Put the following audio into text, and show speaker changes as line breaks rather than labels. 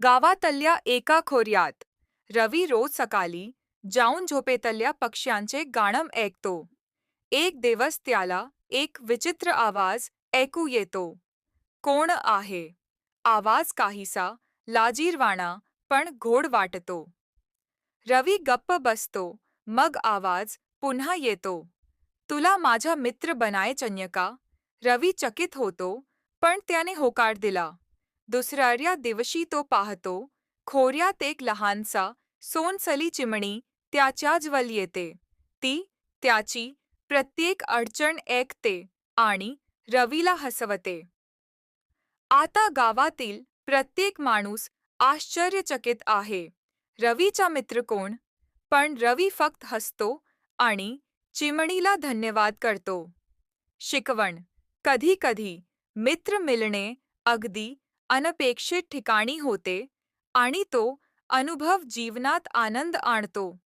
गावातल्या एका खोऱ्यात रवी रोज सकाळी जाऊन झोपेतल्या पक्ष्यांचे गाणं ऐकतो. एक दिवस त्याला एक विचित्र आवाज ऐकू येतो. कोण आहे? आवाज काहीसा लाजिरवाणा पण गोड वाटतो. रवी गप्प बसतो. मग आवाज पुन्हा येतो. तुला माझा मित्र बनायचंय का? रवी चकित होतो, पण त्याने होकार दिला. दुसऱ्या दिवशी तो पाहतो, खोऱ्यात एक लहानसा सोनसली चिमणी त्याच्याजवळ येते. ती त्याची प्रत्येक अडचण ऐकते आणि रवीला हसवते. आता गावातील प्रत्येक माणूस आश्चर्यचकित आहे. रवीचा मित्र कोण? पण रवी फक्त हसतो आणि चिमणीला धन्यवाद करतो. शिकवण: कधी कधी मित्र मिळणे अगदी अनपेक्षित ठिकाणी होते आणि तो अनुभव जीवनात आनंद आणतो.